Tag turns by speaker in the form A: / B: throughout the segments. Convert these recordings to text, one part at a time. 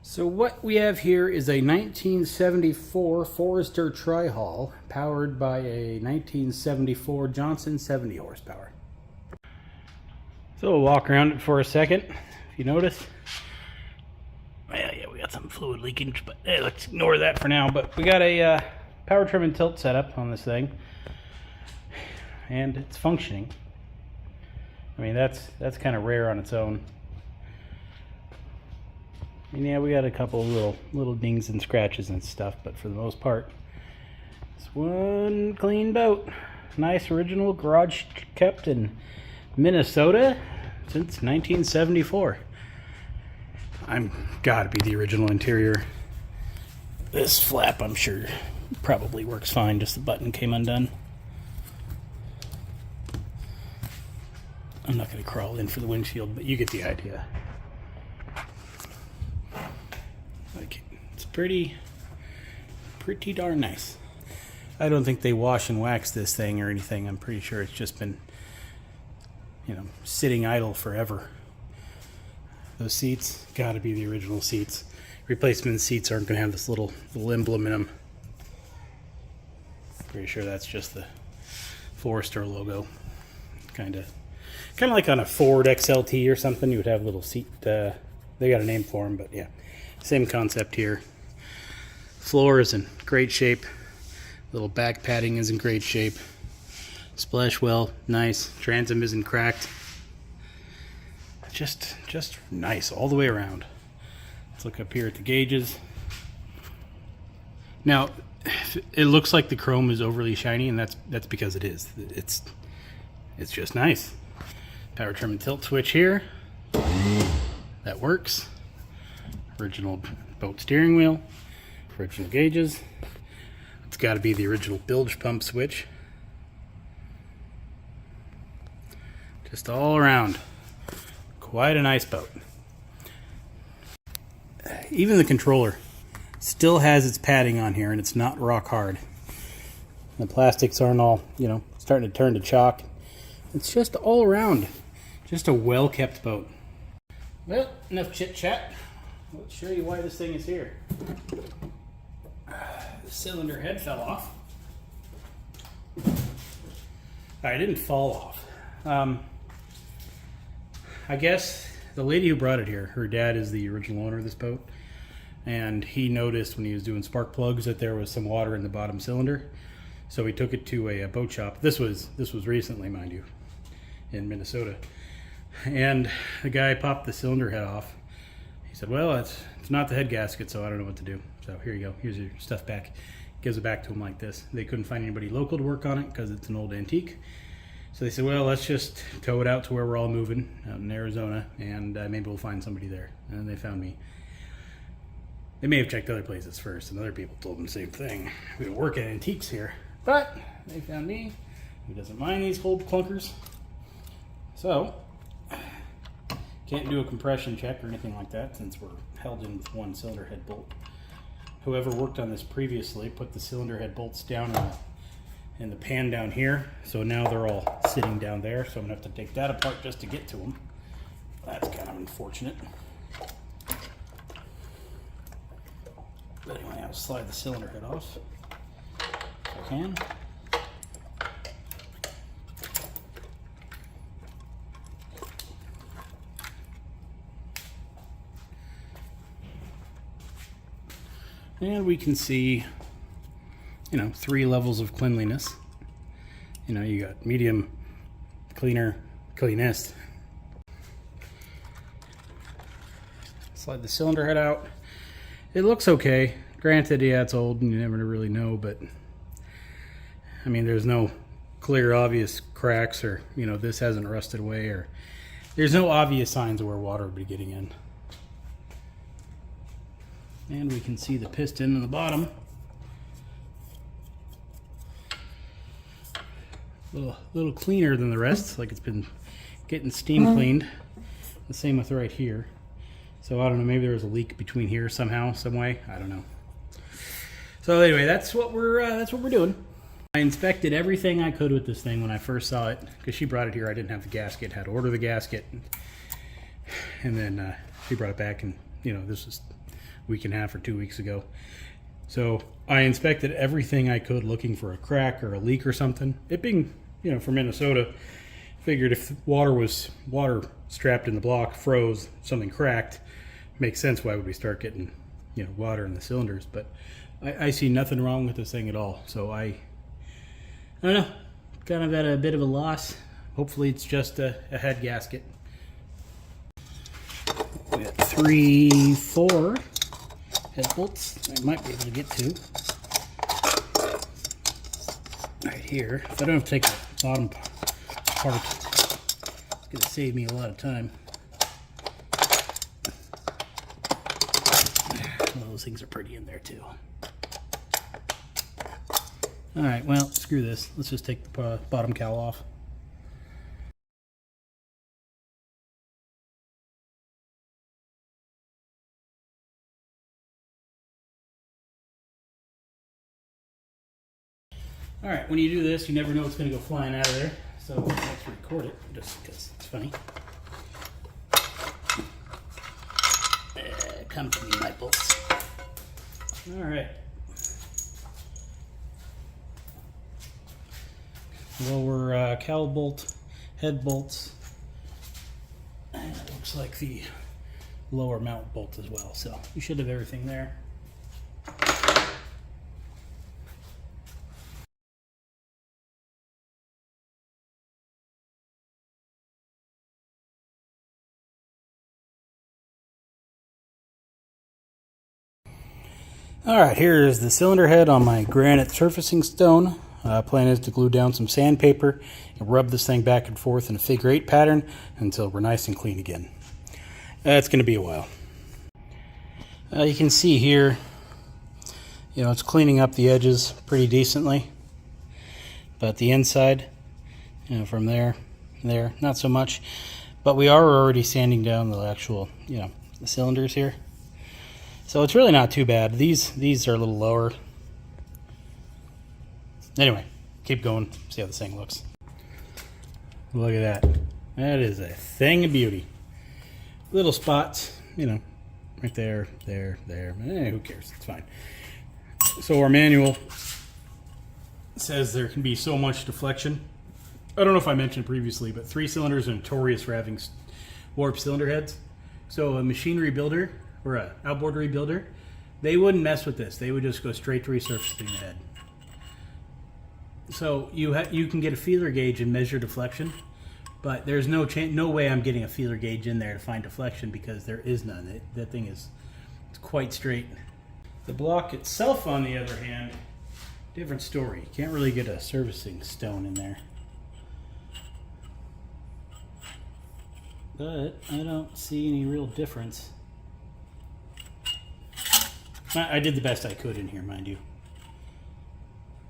A: So what we have here is a 1974 Forester Tri-Hull powered by a 1974 Johnson 70 horsepower. So we'll walk around it for a second. If you notice, well, yeah, we got some fluid leakage, but let's ignore that for now. But we got a power trim and tilt setup on this thing, and it's functioning. I mean, that's kind of rare on its own. And yeah, we got a couple of little dings and scratches and stuff, but for the most part, it's one clean boat. Nice original, garage kept in Minnesota since 1974. I'm gotta be the original interior. This flap, I'm sure, probably works fine. Just the button came undone. I'm not gonna crawl in for the windshield, but you get the idea. Like, it's pretty darn nice. I don't think they wash and wax this thing or anything. I'm pretty sure it's just been, sitting idle forever. Those seats, gotta be the original seats. Replacement seats aren't gonna have this little emblem in them. Pretty sure that's just the Forester logo. Kind of like on a Ford XLT or something. You would have a little seat. They got a name for them, but yeah. Same concept here. Floor is in great shape. Little back padding is in great shape. Splash well, nice. Transom isn't cracked. Just nice all the way around. Let's look up here at the gauges. Now, it looks like the chrome is overly shiny, and that's because it is. It's just nice. Power trim and tilt switch here. That works. Original boat steering wheel, original gauges. It's got to be the original bilge pump switch. Just all around, quite a nice boat. Even the controller still has its padding on here, and it's not rock hard. The plastics aren't all, starting to turn to chalk. It's just all around, just a well-kept boat. Well, enough chit-chat. Let's show you why this thing is here. The cylinder head fell off. I didn't fall off. I guess the lady who brought it here, her dad is the original owner of this boat, and he noticed when he was doing spark plugs that there was some water in the bottom cylinder, so he took it to a boat shop. This was recently, mind you, in Minnesota, and the guy popped the cylinder head off. He said, well, it's not the head gasket, so I don't know what to do. So here you go. Here's your stuff back. Gives it back to him like this. They couldn't find anybody local to work on it because it's an old antique. So they said, well, let's just tow it out to where we're all moving, out in Arizona, and maybe we'll find somebody there. And they found me. They may have checked other places first, and other people told them the same thing. We don't work at antiques here. But they found me, who doesn't mind these old clunkers. So, can't do a compression check or anything like that since we're held in with one cylinder head bolt. Whoever worked on this previously put the cylinder head bolts down in the pan down here, so now they're all sitting down there, so I'm gonna have to take that apart just to get to them. That's kind of unfortunate. But anyway, I'll slide the cylinder head off if I can. And we can see, 3 levels of cleanliness. You got medium, cleaner, cleanest. Slide the cylinder head out. It looks okay. Granted, yeah, it's old and you never really know, but I mean, there's no clear, obvious cracks or, this hasn't rusted away, or there's no obvious signs of where water would be getting in. And we can see the piston in the bottom. A little cleaner than the rest, like it's been getting steam cleaned. The same with right here. So I don't know, maybe there was a leak between here somehow, some way. I don't know. So anyway, that's what we're doing. I inspected everything I could with this thing when I first saw it, because she brought it here. I didn't have the gasket, had to order the gasket, and then she brought it back, and this was week and a half or 2 weeks ago. So I inspected everything I could looking for a crack or a leak or something. It being, from Minnesota, figured if water strapped in the block, froze, something cracked, makes sense why would we start getting, water in the cylinders. But I see nothing wrong with this thing at all. So I don't know, kind of at a bit of a loss. Hopefully it's just a head gasket. We got 3, 4 head bolts I might be able to get to. Right here. If I don't have to take the bottom part, it's going to save me a lot of time. Well, those things are pretty in there too. Alright, well, screw this. Let's just take the bottom cowl off. Alright, when you do this, you never know what's going to go flying out of there. So let's record it, just because it's funny. Come to me, my bolts. Alright. Lower cowl bolt, head bolts, and it looks like the lower mount bolt as well. So you should have everything there. Alright, here is the cylinder head on my granite surfacing stone. Plan is to glue down some sandpaper and rub this thing back and forth in a figure 8 pattern until we're nice and clean again. It's going to be a while. You can see here, it's cleaning up the edges pretty decently. But the inside, from there, not so much. But we are already sanding down the actual, the cylinders here. So it's really not too bad. These are a little lower. Anyway, keep going, see how this thing looks. Look at that. That is a thing of beauty. Little spots, right there, there. Who cares? It's fine. So our manual says there can be so much deflection. I don't know if I mentioned previously, but 3 cylinders are notorious for having warped cylinder heads. So a machine rebuilder or a outboard rebuilder, they wouldn't mess with this. They would just go straight to resurfacing the head. So you can get a feeler gauge and measure deflection, but there's no way I'm getting a feeler gauge in there to find deflection because there is none. That thing it's quite straight. The block itself, on the other hand, different story. You can't really get a surfacing stone in there. But I don't see any real difference. I did the best I could in here, mind you.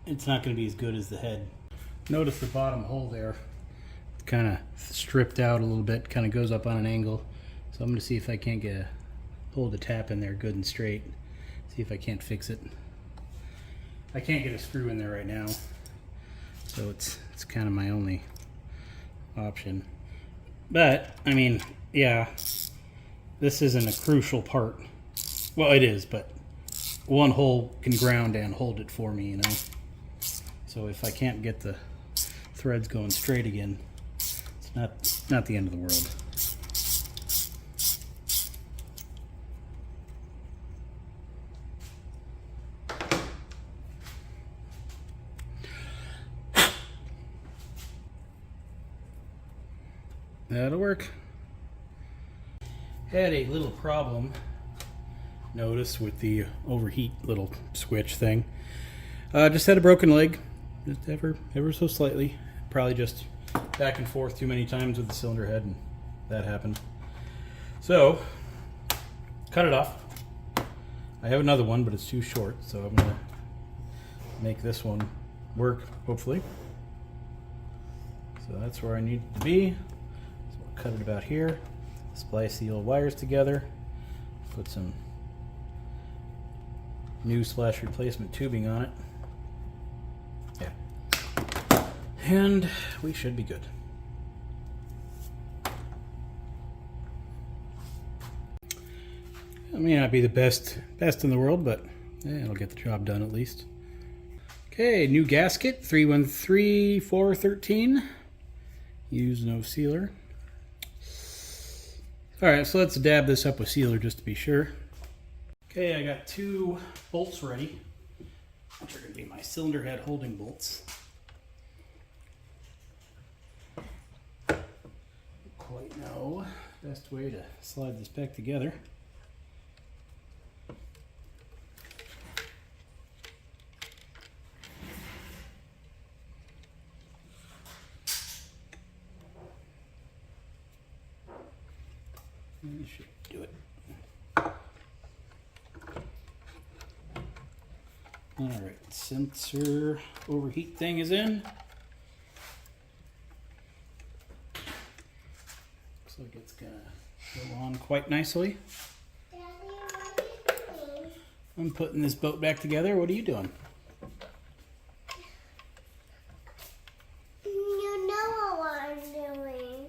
A: It's not going to be as good as the head. Notice the bottom hole there, kind of stripped out a little bit, kind of goes up on an angle. So I'm going to see if I can't get a hole to tap in there good and straight. See if I can't fix it. I can't get a screw in there right now, so it's kind of my only option. But I mean, yeah, this isn't a crucial part. Well, it is, but one hole can ground and hold it for me, So if I can't get the threads going straight again, it's not the end of the world. That'll work. Had a little problem, notice, with the overheat little switch thing. Just had a broken leg, just ever so slightly. Probably just back and forth too many times with the cylinder head, and that happened. So, cut it off. I have another one, but it's too short, so I'm gonna make this one work, hopefully. So that's where I need it to be. So we'll cut it about here, splice the old wires together, put some new / replacement tubing on it. Yeah. And we should be good. It may not be the best in the world, but it'll get the job done at least. Okay, new gasket, 313413. Use no sealer. Alright, so let's dab this up with sealer just to be sure. Okay, I got 2 bolts ready, which are going to be my cylinder head holding bolts. Quite know best way to slide this back together. This should do it. Alright, sensor overheat thing is in. Looks like it's gonna go on quite nicely.
B: Daddy, what are you doing?
A: I'm putting this boat back together. What are you doing?
B: You know what I'm doing.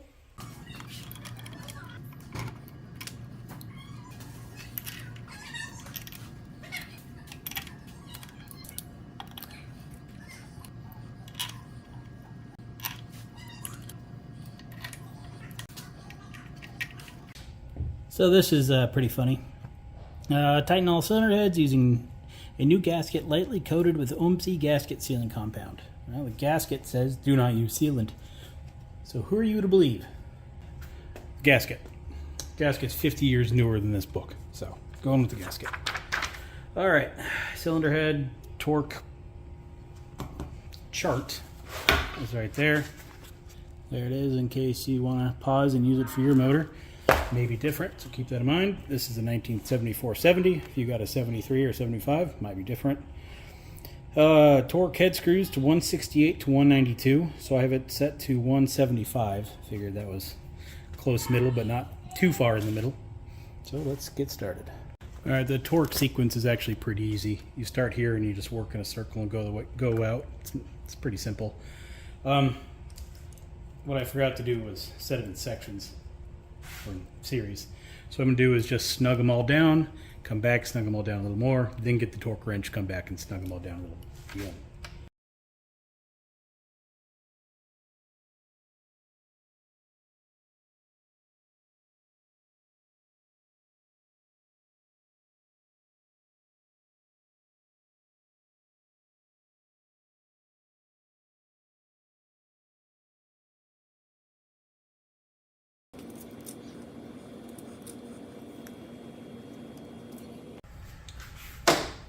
A: So this is pretty funny. Tighten all cylinder heads using a new gasket lightly coated with OMSI gasket sealing compound. Well, the gasket says do not use sealant. So who are you to believe? Gasket. Gasket's 50 years newer than this book. So going with the gasket. Alright, cylinder head torque chart is right there. There it is in case you want to pause and use it for your motor. May be different, so keep that in mind. This is a 1974-70. If you got a 73 or 75, might be different. Torque head screws to 168 to 192, so I have it set to 175. Figured that was close middle, but not too far in the middle. So let's get started. All right, the torque sequence is actually pretty easy. You start here and you just work in a circle and go out. It's pretty simple. What I forgot to do was set it in sections. Or series. So what I'm going to do is just snug them all down, come back, snug them all down a little more, then get the torque wrench, come back and snug them all down a little again.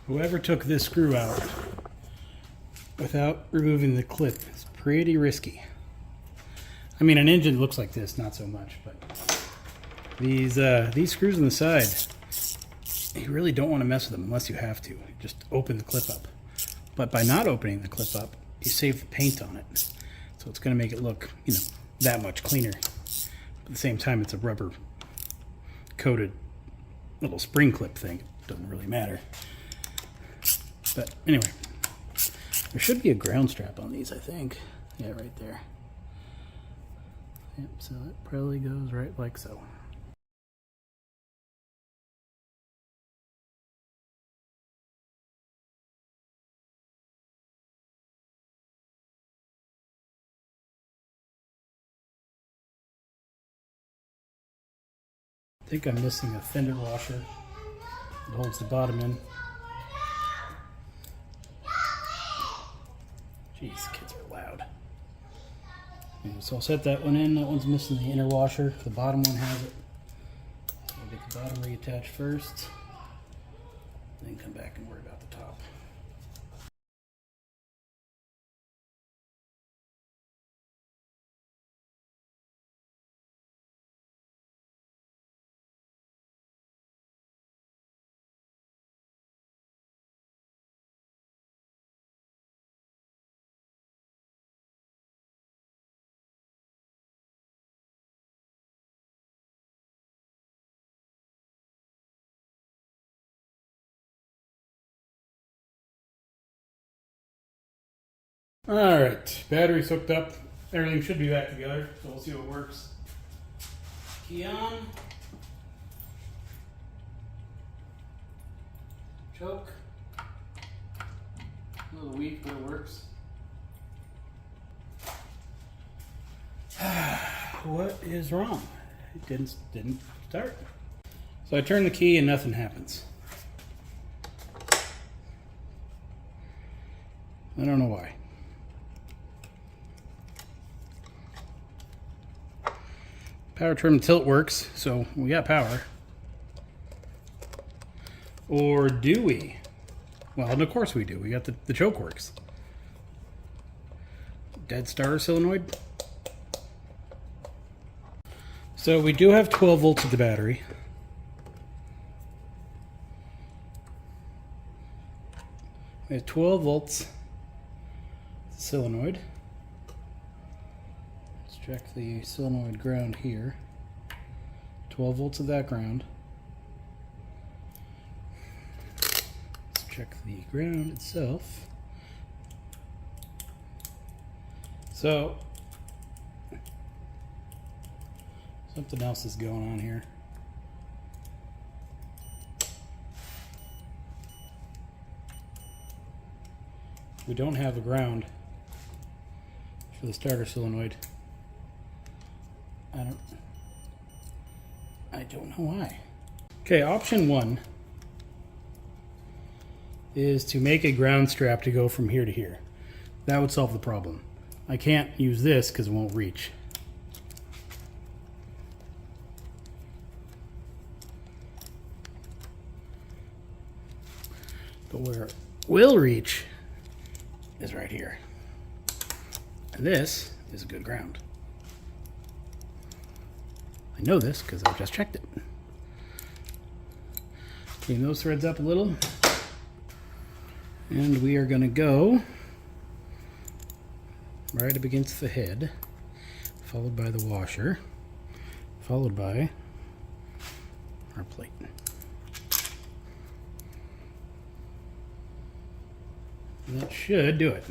A: Whoever took this screw out without removing the clip is pretty risky. I mean, an engine looks like this, not so much, but these screws on the side, you really don't want to mess with them unless you have to. Just open the clip up. But by not opening the clip up, you save the paint on it. So it's going to make it look, that much cleaner. But at the same time, it's a rubber coated little spring clip thing. It doesn't really matter. But anyway, there should be a ground strap on these, I think. Yeah, right there. Yep, so that probably goes right like so. I think I'm missing a fender washer that holds the bottom in. Jeez, kids are loud. Okay, so I'll set that one in. That one's missing the inner washer. The bottom one has it. So I'll get the bottom reattached first, then come back and worry about the top. Alright, battery's hooked up. Everything should be back together, so we'll see what works. Key on. choke. A little weak, but it works. What is wrong? It didn't start. So I turn the key and nothing happens. I don't know why. Power trim and tilt works, so we got power. Or do we? Well, and of course we do. We got the choke works. Dead starter solenoid. So we do have 12 volts at the battery. We have 12 volts solenoid. Let's check the solenoid ground here. 12 volts of that ground. Let's check the ground itself. So something else is going on here. We don't have a ground for the starter solenoid. I don't know why. Okay, option 1 is to make a ground strap to go from here to here. That would solve the problem. I can't use this because it won't reach. But where it will reach is right here. And this is a good ground. I know this because I just checked it. Clean those threads up a little. And we are going to go right up against the head, followed by the washer, followed by our plate. And that should do it.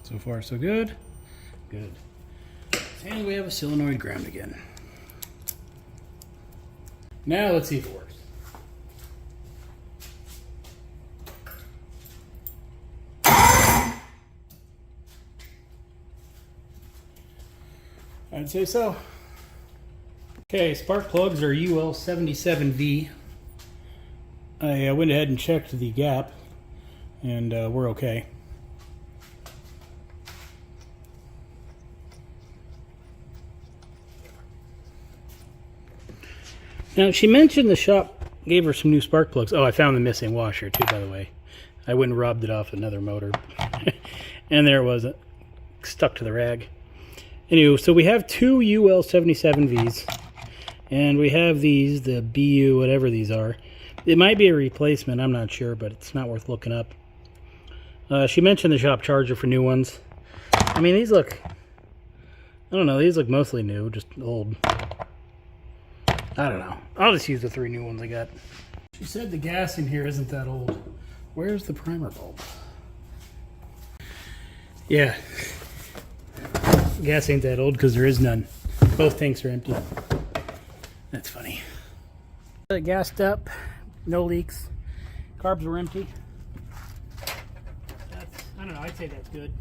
A: So far, so good. Good. And we have a solenoid ground again. Now let's see if it works. I'd say so. Okay, spark plugs are UL77V. I went ahead and checked the gap, and we're okay. Now, she mentioned the shop gave her some new spark plugs. Oh, I found the missing washer, too, by the way. I went and robbed it off another motor. And there it was, stuck to the rag. Anyway, so we have two UL77Vs. And we have these, the BU, whatever these are. It might be a replacement, I'm not sure, but it's not worth looking up. She mentioned the shop charger for new ones. I mean, these look, I don't know, these look mostly new, just old. I don't know. I'll just use the 3 new ones I got. She said the gas in here isn't that old. Where's the primer bulb? Yeah. Gas ain't that old because there is none. Both tanks are empty. That's funny. Gassed up. No leaks. Carbs were empty. I don't know, I'd say that's good.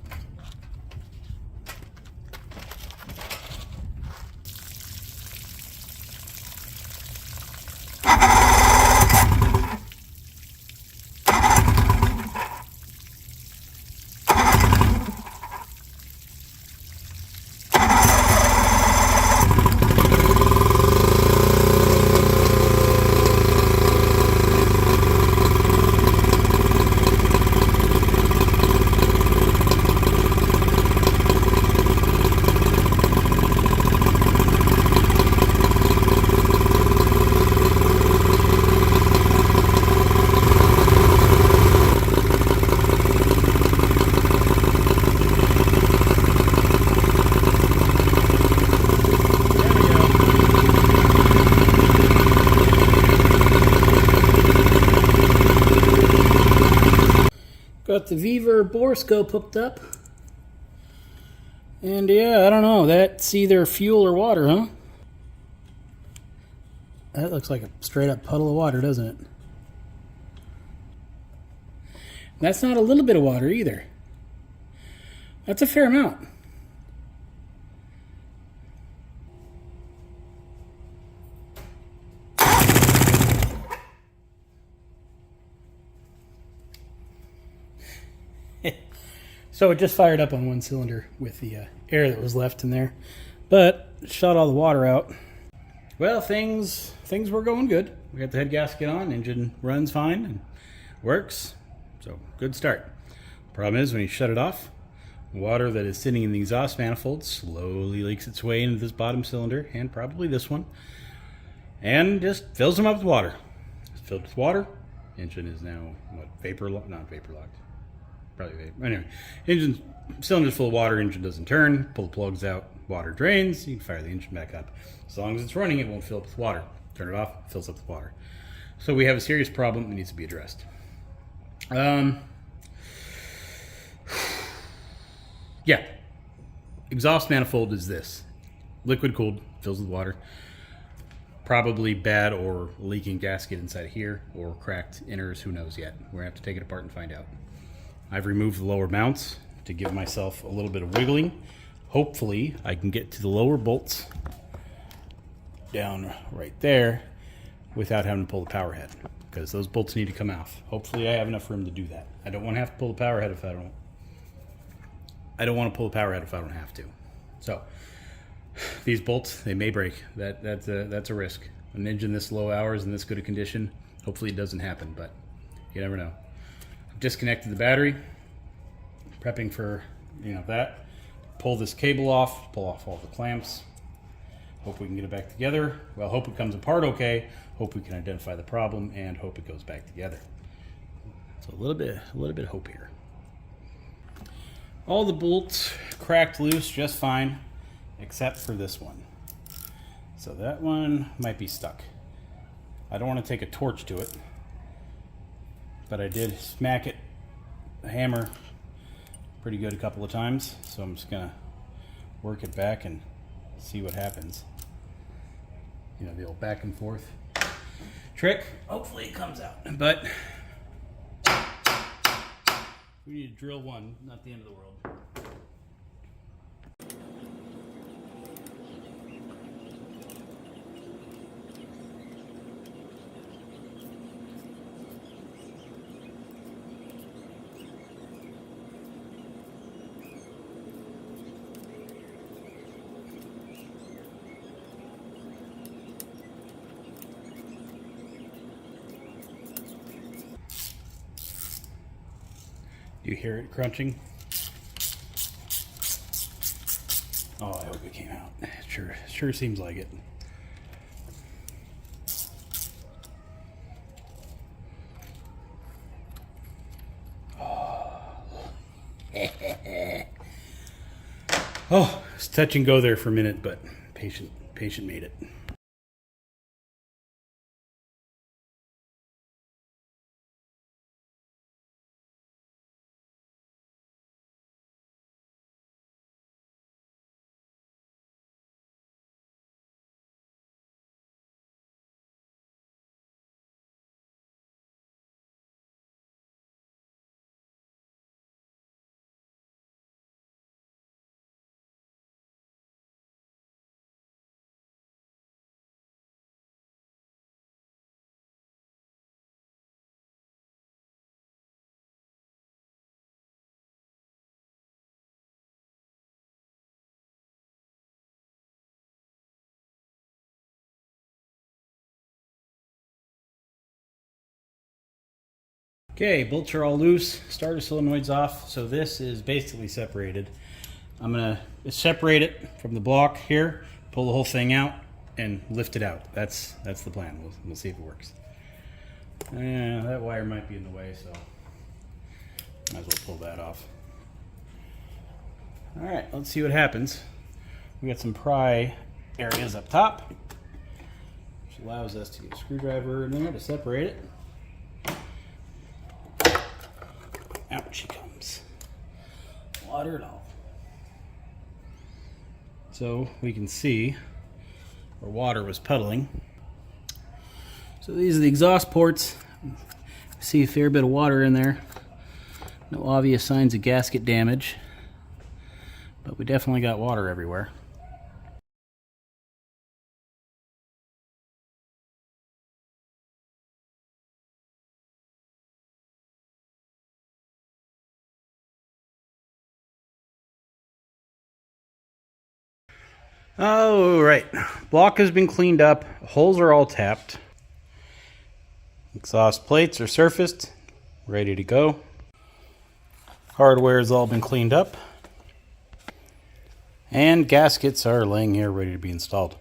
A: Got the Viver borescope hooked up. And yeah, I don't know. That's either fuel or water, huh? That looks like a straight up puddle of water, doesn't it? That's not a little bit of water either. That's a fair amount. So it just fired up on one cylinder with the air that was left in there, but shot all the water out. Well, things were going good. We got the head gasket on, engine runs fine and works, so good start. Problem is, when you shut it off, water that is sitting in the exhaust manifold slowly leaks its way into this bottom cylinder, and probably this one, and just fills them up with water. It's filled with water. Engine is now, what, not vapor locked. Probably vapor. Anyway, engine cylinder's full of water, engine doesn't turn, pull the plugs out, water drains, you can fire the engine back up. As long as it's running, it won't fill up with water. Turn it off, it fills up with water. So we have a serious problem that needs to be addressed. Yeah, exhaust manifold is this. Liquid cooled, fills with water. Probably bad or leaking gasket inside here, or cracked inners, who knows yet. We're gonna have to take it apart and find out. I've removed the lower mounts to give myself a little bit of wiggling. Hopefully I can get to the lower bolts down right there without having to pull the power head, because those bolts need to come off. Hopefully I have enough room to do that. I don't want to have to pull the power head if I don't want to pull the power head if I don't have to. So these bolts, they may break. That's a risk. An engine this low hours in this good a condition, hopefully it doesn't happen, but you never know. I've disconnected the battery, prepping for that. Pull this cable off, pull off all the clamps. Hope we can get it back together. Well, hope it comes apart okay. Hope we can identify the problem, and hope it goes back together. So a little bit of hope here. All the bolts cracked loose just fine, except for this one. So that one might be stuck. I don't want to take a torch to it, but I did smack it, a hammer, pretty good a couple of times. So I'm just gonna work it back and see what happens. The old back and forth trick. Hopefully it comes out. But we need to drill one, not the end of the world. You hear it crunching? Oh, I hope it came out. It sure seems like it. Oh, it's touch and go there for a minute, but patient made it. Okay, bolts are all loose, starter solenoid's off, so this is basically separated. I'm gonna separate it from the block here, pull the whole thing out, and lift it out. That's the plan. We'll see if it works. That wire might be in the way, so might as well pull that off. All right, let's see what happens. We got some pry areas up top, which allows us to get a screwdriver in there to separate it. Out she comes. Water it all. So we can see where water was puddling. So these are the exhaust ports. See a fair bit of water in there. No obvious signs of gasket damage, but we definitely got water everywhere. Oh, right. Block has been cleaned up. Holes are all tapped. Exhaust plates are surfaced, ready to go. Hardware has all been cleaned up. And gaskets are laying here ready to be installed.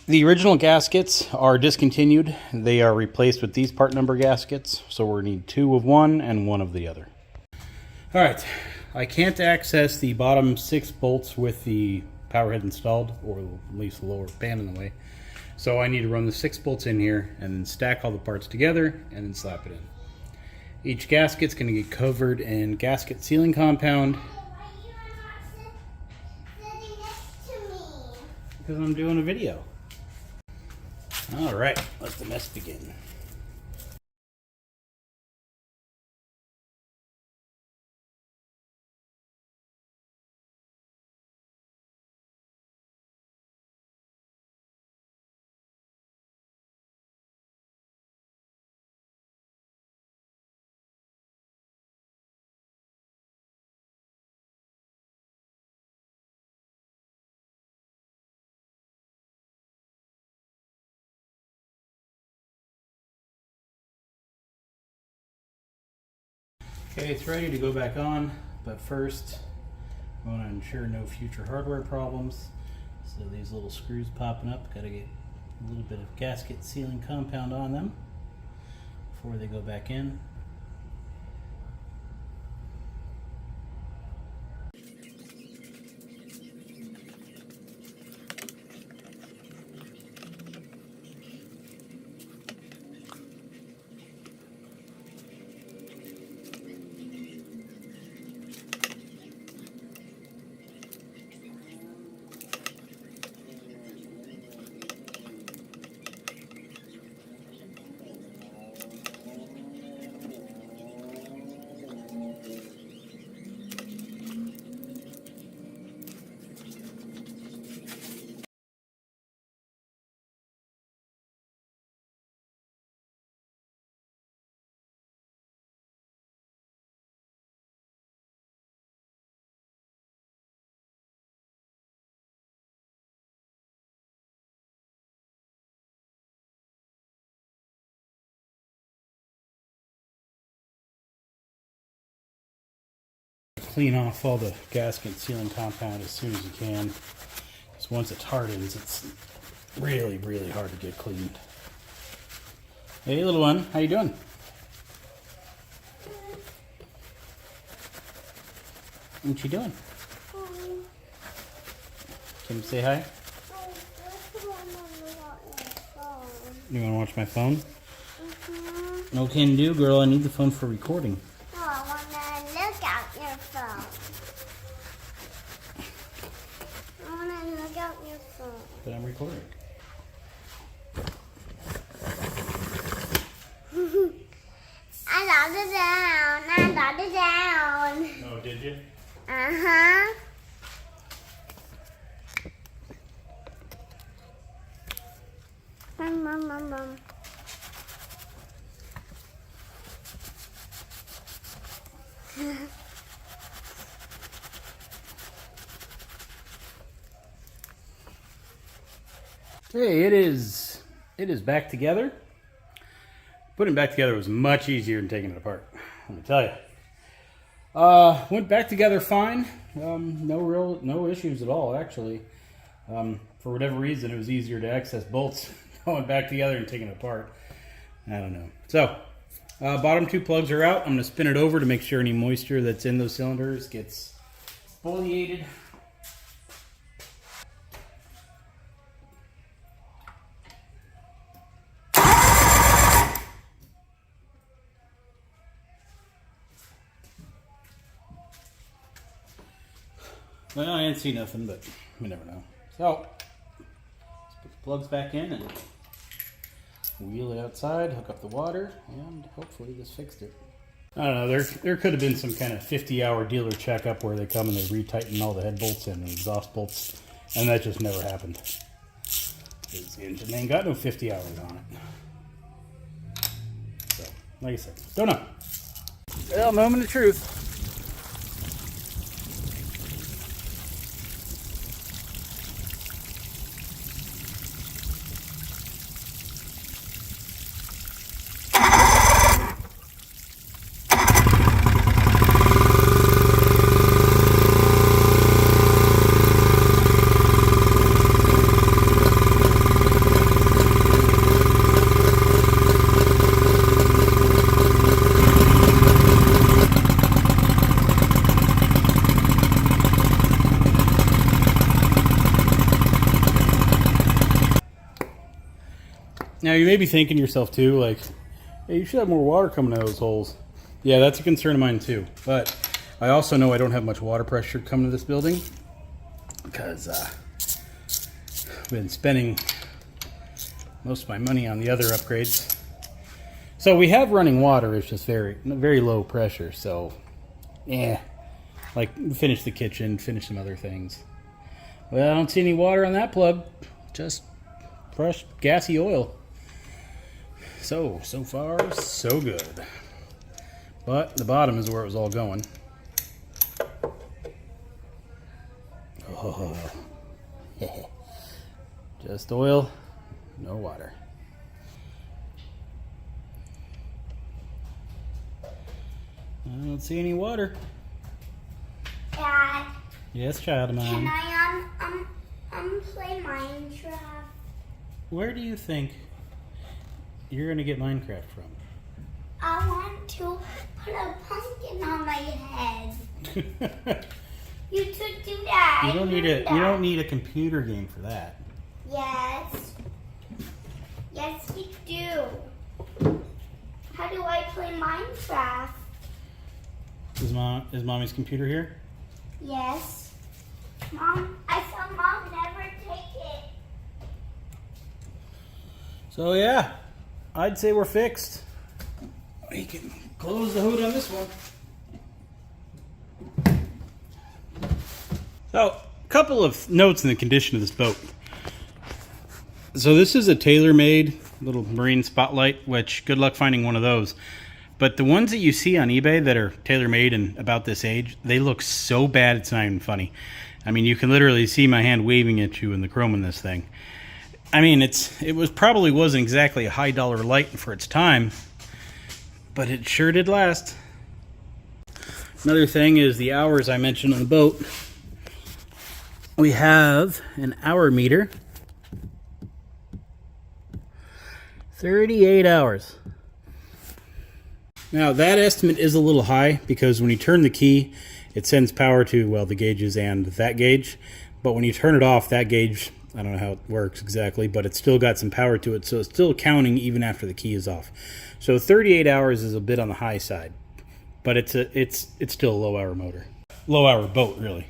A: The original gaskets are discontinued. They are replaced with these part number gaskets. So we're going to need 2 of one and 1 of the other. All right. I can't access the bottom 6 bolts with the power head installed, or at least the lower band in the way. So I need to run the 6 bolts in here and then stack all the parts together and then slap it in. Each gasket's going to get covered in gasket sealing compound. Because I'm doing a video. All right, let the mess begin. Okay, it's ready to go back on, but first I want to ensure no future hardware problems. So these little screws popping up, got to get a little bit of gasket sealing compound on them before they go back in. Clean off all the gasket sealing compound as soon as you can. Because once it hardens, it's really, really hard to get cleaned. Hey, little one, how you doing? What you doing? Can you say hi? You want to watch my phone? No can do, girl. I need the phone for recording.
B: No, I want to look at your phone. I want to look at your phone.
A: But I'm recording.
B: I got it down. I got it down.
A: Oh, did you?
B: Uh-huh. Bum.
A: Hey, it is back together. Putting it back together was much easier than taking it apart, let me tell you. Went back together fine. No issues at all, actually. For whatever reason, it was easier to access bolts going back together and taking it apart. I don't know. So, bottom 2 plugs are out. I'm going to spin it over to make sure any moisture that's in those cylinders gets foliated. Well, I didn't see nothing, but we never know. So, let's put the plugs back in and wheel it outside, hook up the water, and hopefully this fixed it. I don't know, there could have been some kind of 50-hour dealer checkup where they come and they retighten all the head bolts and exhaust bolts, and that just never happened. Because the engine ain't got no 50 hours on it. So, like I said, don't know. Well, moment of truth. Now, you may be thinking to yourself, too, like, hey, you should have more water coming out of those holes. Yeah, that's a concern of mine, too. But I also know I don't have much water pressure coming to this building because I've been spending most of my money on the other upgrades. So we have running water. It's just very, very low pressure. So, yeah, like finish the kitchen, finish some other things. Well, I don't see any water on that plug. Just fresh, gassy oil. So far, so good. But the bottom is where it was all going. Oh. Just oil, no water. I don't see any water.
B: Dad.
A: Yes, child of mine.
B: Can I play Minecraft?
A: Where do you think you're gonna get Minecraft from?
B: I want to put a pumpkin on my head. You should do that.
A: You don't need a computer game for that.
B: Yes. Yes, you do. How do I play Minecraft?
A: Is mommy's computer here?
B: Yes. Mom, I saw Mom never take it.
A: So yeah, I'd say we're fixed. We can close the hood on this one. So, a couple of notes in the condition of this boat. So this is a tailor-made little marine spotlight, which good luck finding one of those. But the ones that you see on eBay that are tailor-made and about this age, they look so bad it's not even funny. I mean, you can literally see my hand waving at you in the chrome in this thing. I mean, probably wasn't exactly a high dollar light for its time, but it sure did last. Another thing is the hours I mentioned on the boat. We have an hour meter. 38 hours. Now that estimate is a little high because when you turn the key, it sends power to, well, the gauges and that gauge. But when you turn it off, that gauge, I don't know how it works exactly, but it's still got some power to it, so it's still counting even after the key is off. So 38 hours is a bit on the high side, but it's still a low hour motor. Low hour boat, really.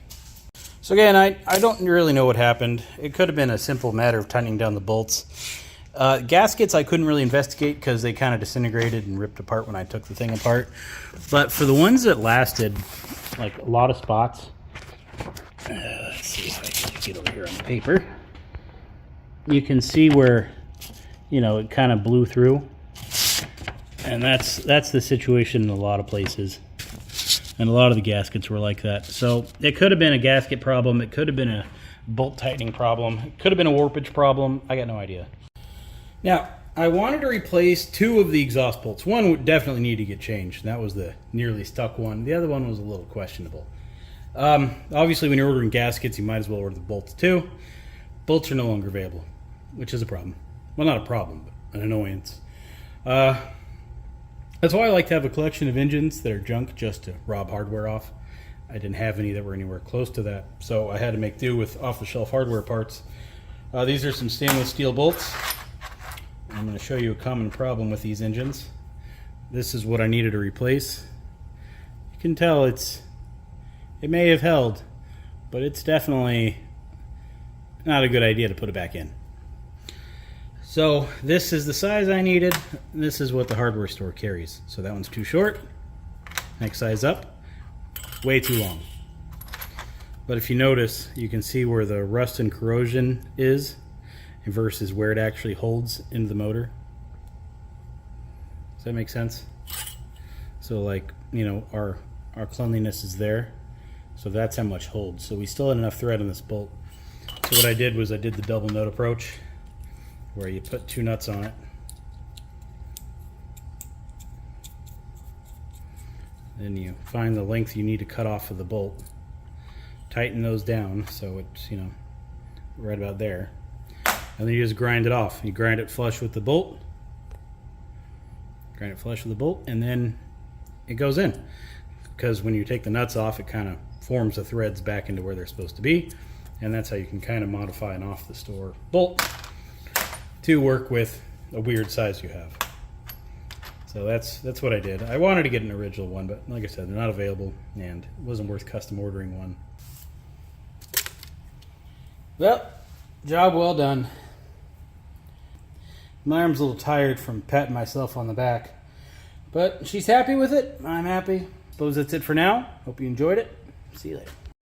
A: So again, I don't really know what happened. It could have been a simple matter of tightening down the bolts. Gaskets I couldn't really investigate because they kind of disintegrated and ripped apart when I took the thing apart. But for the ones that lasted, like a lot of spots, let's see if I can get over here on the paper. You can see where, it kind of blew through. And that's the situation in a lot of places. And a lot of the gaskets were like that. So it could have been a gasket problem. It could have been a bolt tightening problem. It could have been a warpage problem. I got no idea. Now, I wanted to replace two of the exhaust bolts. One would definitely need to get changed. That was the nearly stuck one. The other one was a little questionable. Obviously, when you're ordering gaskets, you might as well order the bolts too. Bolts are no longer available, which is a problem. Well, not a problem, but an annoyance. That's why I like to have a collection of engines that are junk just to rob hardware off. I didn't have any that were anywhere close to that, so I had to make do with off-the-shelf hardware parts. These are some stainless steel bolts. I'm going to show you a common problem with these engines. This is what I needed to replace. You can tell it may have held, but it's definitely not a good idea to put it back in. So this is the size I needed. This is what the hardware store carries. So that one's too short. Next size up, way too long. But if you notice, you can see where the rust and corrosion is versus where it actually holds into the motor. Does that make sense? So like, you know, our cleanliness is there. So that's how much holds. So we still had enough thread on this bolt. So what I did was I did the double nut approach, where you put 2 nuts on it. Then you find the length you need to cut off of the bolt. Tighten those down so it's, you know, right about there. And then you just grind it off. You grind it flush with the bolt. Grind it flush with the bolt, and then it goes in. Because when you take the nuts off, it kind of forms the threads back into where they're supposed to be. And that's how you can kind of modify an off-the-store bolt to work with a weird size you have. So that's what I did. I wanted to get an original one, but like I said, they're not available, and it wasn't worth custom ordering one. Well, job well done. My arm's a little tired from patting myself on the back, but she's happy with it. I'm happy. Suppose that's it for now. Hope you enjoyed it. See you later.